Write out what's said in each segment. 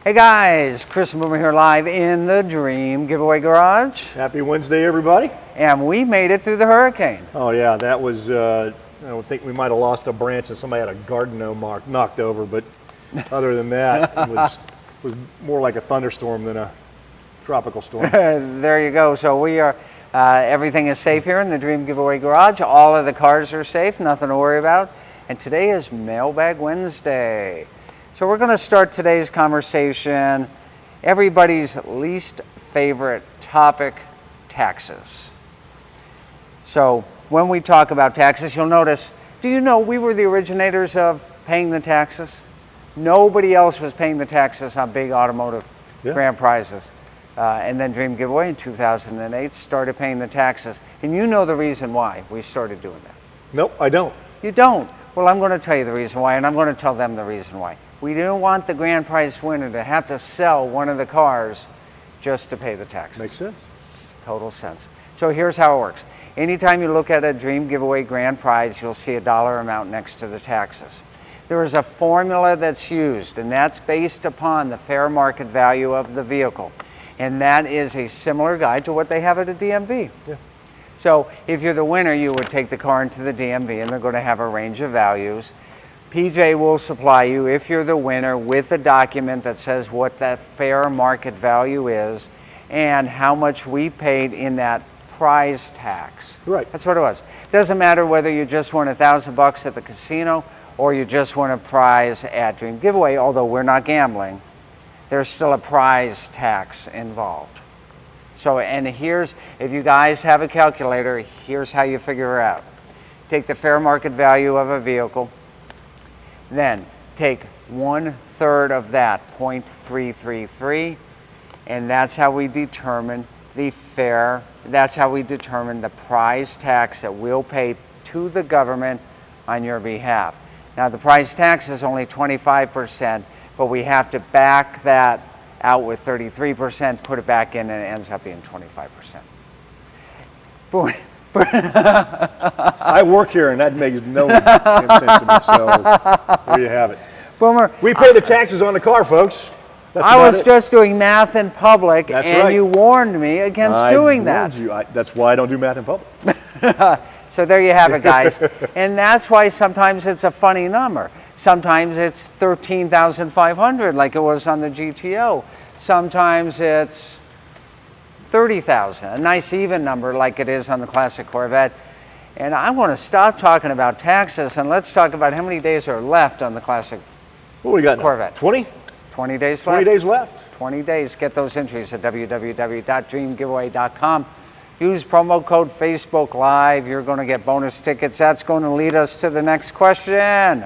Hey guys, Chris and Boomer here live in the Dream Giveaway Garage. Happy Wednesday, everybody. And we made it through the hurricane. Oh yeah, that was, I think we might have lost a branch and somebody had a garden gnome knocked over, but other than that, it was more like a thunderstorm than a tropical storm. There you go. So we are, everything is safe here in the Dream Giveaway Garage. All of the cars are safe, nothing to worry about. And today is Mailbag Wednesday. So we're going to start today's conversation, everybody's least favorite topic, taxes. So when we talk about taxes, you'll notice, do you know we were the originators of paying the taxes? Nobody else was paying the taxes on big automotive grand prizes. And then Dream Giveaway in 2008 started paying the taxes. And you know the reason why we started doing that. Nope, I don't. You don't? Well, I'm going to tell you the reason why, and I'm going to tell them the reason why. We didn't want the grand prize winner to have to sell one of the cars just to pay the taxes. Makes sense. Total sense. So here's how it works. Anytime you look at a Dream Giveaway grand prize, you'll see a dollar amount next to the taxes. There is a formula that's used, and that's based upon the fair market value of the vehicle. And that is a similar guide to what they have at a DMV. Yeah. So if you're the winner, you would take the car into the DMV, and they're going to have a range of values. PJ will supply you, if you're the winner, with a document that says what that fair market value is and how much we paid in that prize tax. Right. That's what it was. Doesn't matter whether you just won $1,000 at the casino or you just won a prize at Dream Giveaway, although we're not gambling, there's still a prize tax involved. So, and here's, if you guys have a calculator, here's how you figure it out. Take the fair market value of a vehicle, then take 1/3 of that, 0.333, and that's how we determine the prize tax that we'll pay to the government on your behalf. Now the prize tax is only 25%, but we have to back that out with 33%, put it back in, and it ends up being 25%. Boom. I work here, and that makes no sense to me, so there you have it. Boomer, We pay the taxes on the car, folks. That's I was it. just doing math in public, That's and right. you warned me against doing that. That's why I don't do math in public. So there you have it, guys. And that's why sometimes it's a funny number. Sometimes it's 13,500 like it was on the GTO. Sometimes it's 30,000, a nice even number like it is on the classic Corvette. And I want to stop talking about taxes and let's talk about how many days are left on the classic What we got now? Corvette. 20? 20 days left. 20 days left. 20 days. Get those entries at www.dreamgiveaway.com. Use promo code Facebook Live. You're going to get bonus tickets. That's going to lead us to the next question.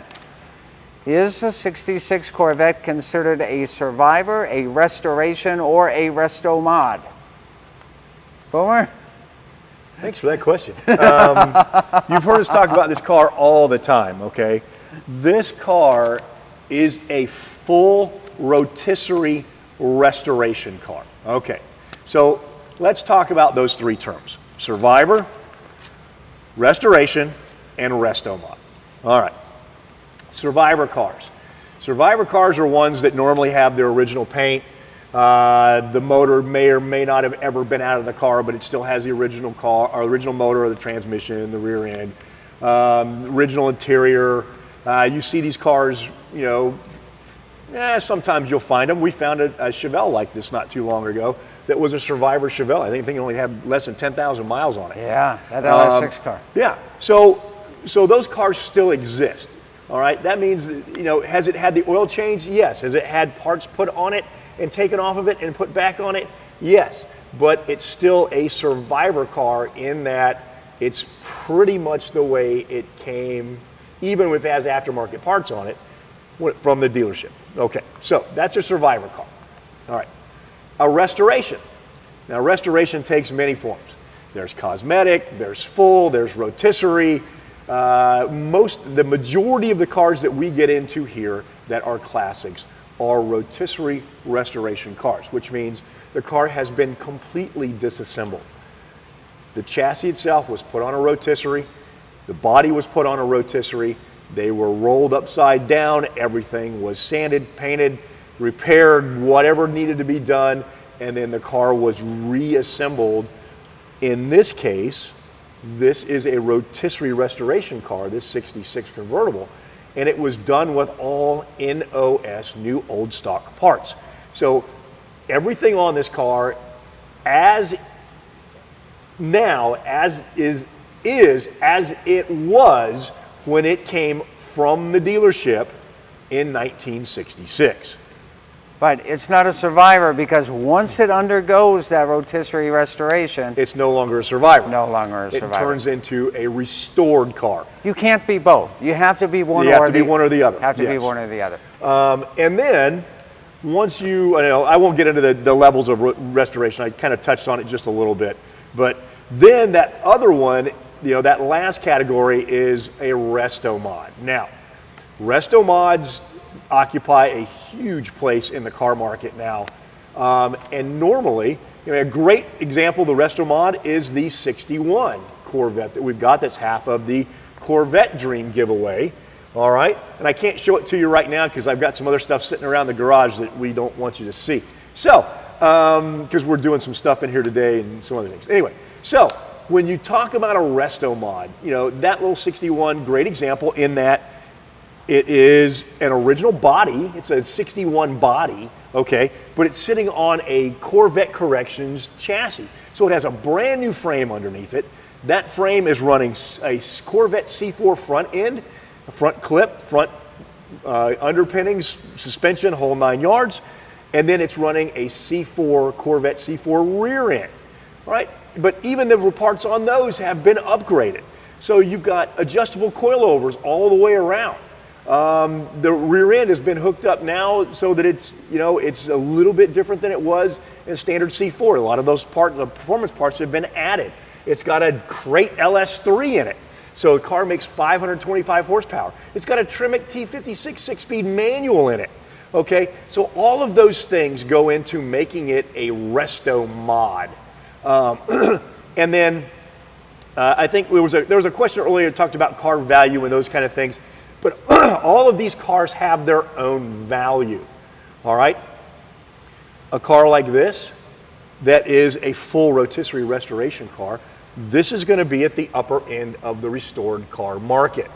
Is the 66 Corvette considered a survivor, a restoration, or a resto mod? Boomer? Thanks for that question. You've heard us talk about this car all the time, okay? This car is a full rotisserie restoration car. Okay, so let's talk about those three terms: survivor, restoration, and resto mod. All right, survivor cars. Survivor cars are ones that normally have their original paint. The motor may or may not have ever been out of the car, but it still has the original car, or original motor, or the transmission, the rear end, original interior. You see these cars, you know, sometimes you'll find them. We found a Chevelle like this not too long ago that was a survivor Chevelle. I think it only had less than 10,000 miles on it. Yeah, that LS6 car. Yeah, so those cars still exist. All right, that means, you know, has it had the oil change? Yes. Has it had parts put on it and taken off of it and put back on it? Yes, but it's still a survivor car in that it's pretty much the way it came, even if it has aftermarket parts on it, from the dealership. Okay, so that's a survivor car. All right, a restoration. Now restoration takes many forms. There's cosmetic, there's full, there's rotisserie. The majority of the cars that we get into here that are classics are rotisserie restoration cars, which means the car has been completely disassembled. The chassis itself was put on a rotisserie, the body was put on a rotisserie, they were rolled upside down, everything was sanded, painted, repaired whatever needed to be done, and then the car was reassembled. In this case, this is a rotisserie restoration car, this 66 convertible, and it was done with all NOS, new old stock parts. So everything on this car as it was when it came from the dealership in 1966. But it's not a Survivor because once it undergoes that rotisserie restoration, It's no longer a Survivor. no longer a Survivor. It turns into a restored car. You can't be both. You have to be one You or have to be one or the other. Have to be Yes. one or the other. And then once you, I won't get into the levels of restoration. I kind of touched on it just a little bit. But then that other one, that last category is a resto mod. Now, resto mods occupy a huge place in the car market now. And normally, a great example of the resto mod is the 61 Corvette that we've got. That's half of the Corvette Dream giveaway. All right, and I can't show it to you right now because I've got some other stuff sitting around the garage that we don't want you to see. So, because we're doing some stuff in here today and some other things. Anyway, so when you talk about a resto mod, that little 61, great example in that it is an original body. It's a 61 body, okay, but it's sitting on a Corvette Corrections chassis. So it has a brand new frame underneath it. That frame is running a Corvette C4 front end, a front clip, front underpinnings, suspension, whole 9 yards, and then it's running a Corvette C4 rear end, right? But even the parts on those have been upgraded. So you've got adjustable coilovers all the way around. The rear end has been hooked up now so that it's a little bit different than it was in standard C4. A lot of those parts, the performance parts, have been added. It's got a Crate LS3 in it. So the car makes 525 horsepower. It's got a Tremec T56 6-speed manual in it. Okay, so all of those things go into making it a resto mod. And then I think there was a question earlier that talked about car value and those kind of things. But all of these cars have their own value. All right, a car like this that is a full rotisserie restoration car, this is going to be at the upper end of the restored car market.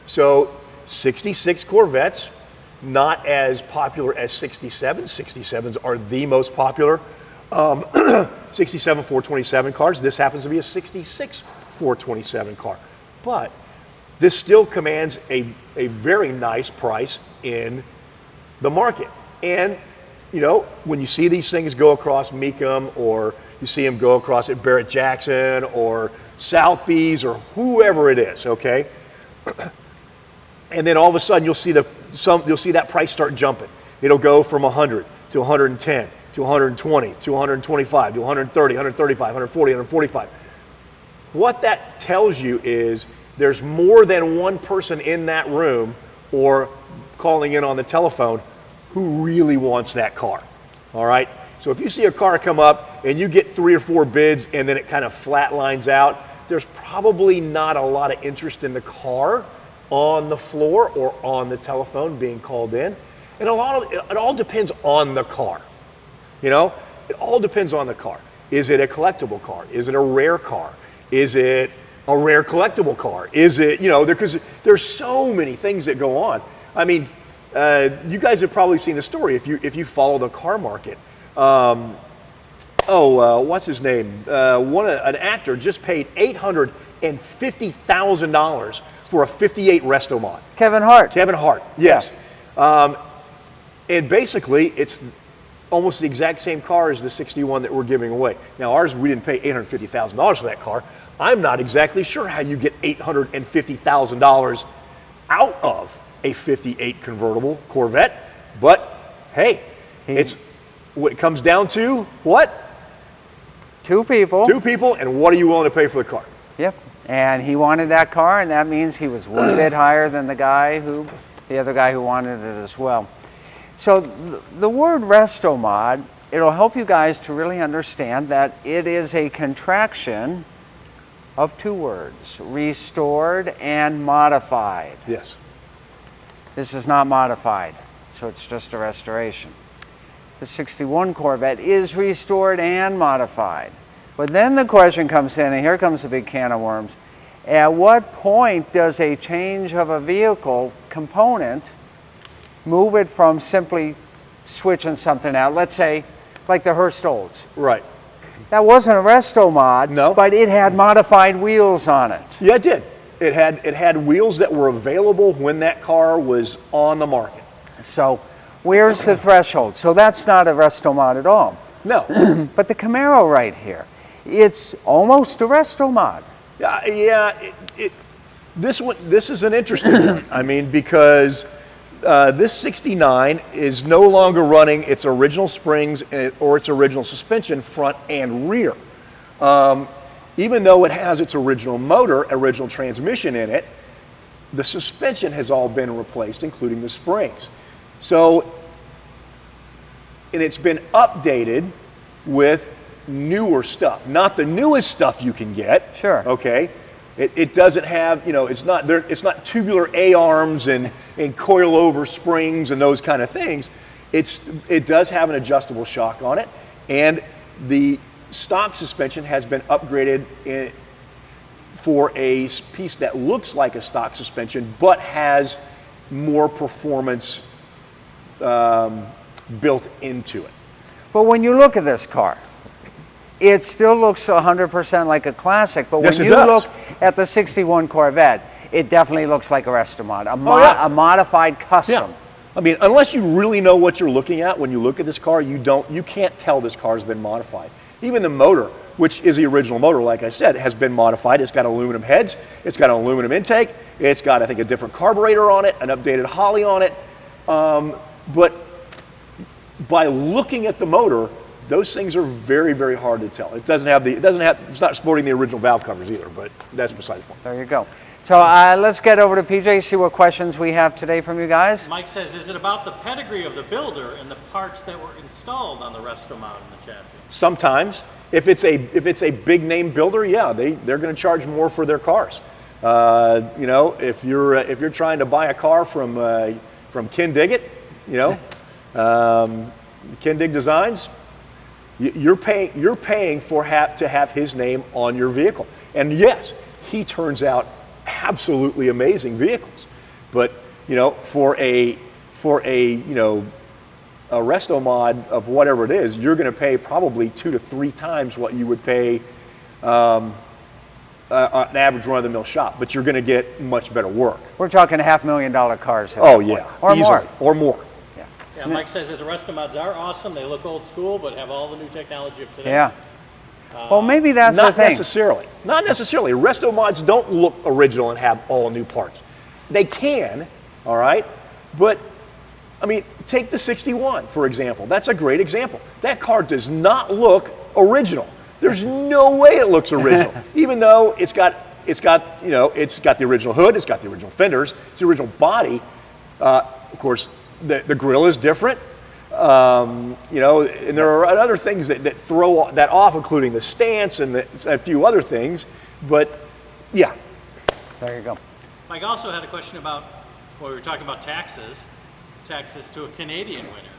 So 66 Corvettes, not as popular as 67s. 67s are the most popular 67 427 cars. This happens to be a 66 427 car. But this still commands a very nice price in the market. And, when you see these things go across Mecum, or you see them go across at Barrett-Jackson or Sotheby's or whoever it is, okay? And then all of a sudden you'll see that price start jumping. It'll go from 100 to 110 to 120 to 125 to 130, 135, 140, 145. What that tells you is there's more than one person in that room or calling in on the telephone who really wants that car. All right? So if you see a car come up and you get 3 or 4 bids and then it kind of flatlines out, there's probably not a lot of interest in the car on the floor or on the telephone being called in. And it all depends on the car. It all depends on the car. Is it a collectible car? Is it a rare car? Is it a rare collectible car? Is it, because there's so many things that go on. I mean, you guys have probably seen the story if you follow the car market. What's his name? An actor just paid $850,000 for a 58 resto mod. Kevin Hart. Kevin Hart, yes. Yeah. And basically, it's almost the exact same car as the 61 that we're giving away. Now, ours, we didn't pay $850,000 for that car. I'm not exactly sure how you get $850,000 out of a 58 convertible Corvette, but hey, it's what it comes down to, what? Two people. Two people, and what are you willing to pay for the car? Yep, and he wanted that car, and that means he was one bit higher than the other guy who wanted it as well. So the word resto mod, it'll help you guys to really understand that it is a contraction of 2 words, restored and modified. Yes. This is not modified, so it's just a restoration. the 61 Corvette is restored and modified. But then the question comes in, and here comes a big can of worms. At what point does a change of a vehicle component move it from simply switching something out? Let's say, like the Hurst Olds. Right. That wasn't a resto mod, no, but it had modified wheels on it. Yeah, it did. It had wheels that were available when that car was on the market. So where's the threshold? So that's not a resto mod at all. No. But the Camaro right here, it's almost a resto mod. Yeah. This is an interesting one. I mean, because this 69 is no longer running its original springs or its original suspension front and rear. Even though it has its original motor, original transmission in it, the suspension has all been replaced, including the springs. So, and it's been updated with newer stuff, not the newest stuff you can get. Sure. Okay. It doesn't have, it's not tubular A-arms and coil-over springs and those kind of things. It does have an adjustable shock on it, and the stock suspension has been upgraded for a piece that looks like a stock suspension, but has more performance built into it. But when you look at this car, it still looks 100% like a classic, but when you look at the 61 Corvette, it definitely looks like a resto mod, a modified custom. Yeah. I mean, unless you really know what you're looking at when you look at this car, you can't tell this car's been modified. Even the motor, which is the original motor, like I said, has been modified. It's got aluminum heads, it's got an aluminum intake, it's got, I think, a different carburetor on it, an updated Holley on it. But by looking at the motor, those things are very, very hard to tell. It's not sporting the original valve covers either, but that's beside the point. There you go. So let's get over to PJ, see what questions we have today from you guys. Mike says, is it about the pedigree of the builder and the parts that were installed on the resto mod in the chassis? Sometimes. If it's a big name builder, yeah, they're going to charge more for their cars. If you're trying to buy a car from Ken Diggett, Ken Dig Designs, you're paying to have his name on your vehicle. And yes, he turns out absolutely amazing vehicles. But for a resto mod of whatever it is, you're going to pay probably 2 to 3 times what you would pay an average run-of-the-mill shop. But you're going to get much better work. We're talking $500,000 cars. Oh yeah, or easily. more. Or more. Yeah, Mike says that the resto mods are awesome. They look old school, but have all the new technology of today. Yeah. Well, maybe that's the thing. Not necessarily. Resto mods don't look original and have all new parts. They can, all right? But, I mean, take the 61, for example. That's a great example. That car does not look original. There's no way it looks original, even though it's got the original hood, it's got the original fenders, it's the original body. Of course, the grill is different. And there are other things that throw that off, including the stance and a few other things. But yeah, there you go. Mike also had a question about, we were talking about taxes to a Canadian winner,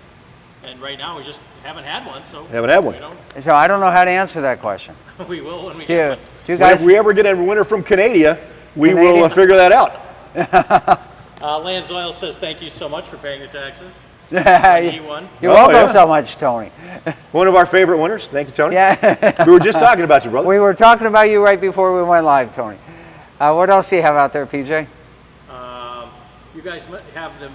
and right now we just haven't had one. So So I don't know how to answer that question. We will when we get one. Do you guys? If we ever get a winner from Canada, we will figure that out. Lance Oil says thank you so much for paying your taxes. You're welcome so much, Tony. One of our favorite winners. Thank you, Tony. Yeah. We were just talking about you, brother. We were talking about you right before we went live, Tony. What else do you have out there, PJ? You guys have the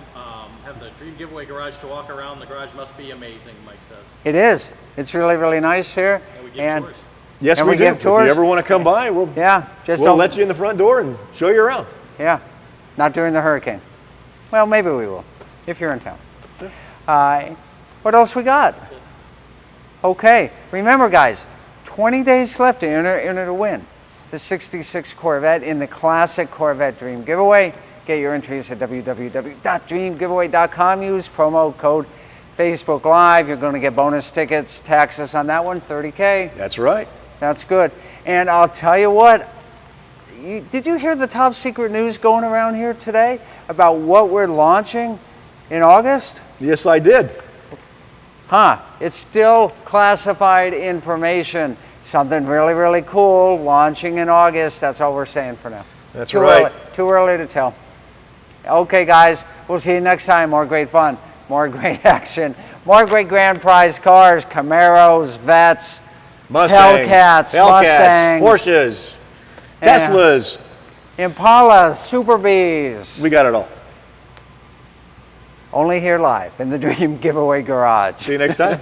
Dream Giveaway garage to walk around. The garage must be amazing, Mike says. It is. It's really, really nice here. And we give tours. Yes, we do. give tours. If you ever want to come by, we'll let you in the front door and show you around. Yeah. Not during the hurricane. Well, maybe we will, if you're in town. What else we got? Okay. Remember, guys, 20 days left to enter to win the 66 Corvette in the Classic Corvette Dream Giveaway. Get your entries at www.dreamgiveaway.com. Use promo code Facebook Live. You're going to get bonus tickets, taxes on that one, $30K. That's right. That's good. And I'll tell you what, did you hear the top secret news going around here today about what we're launching in August? Yes, I did. It's still classified information. Something really, really cool launching in August. That's all we're saying for now. That's right. Too early to tell. Okay, guys, we'll see you next time. More great fun, more great action, more great grand prize cars, Camaros, Vettes, Hellcats, Mustangs, Porsches, Teslas, Impalas, Super Bees. we got it all. Only here live in the Dream Giveaway Garage. See you next time.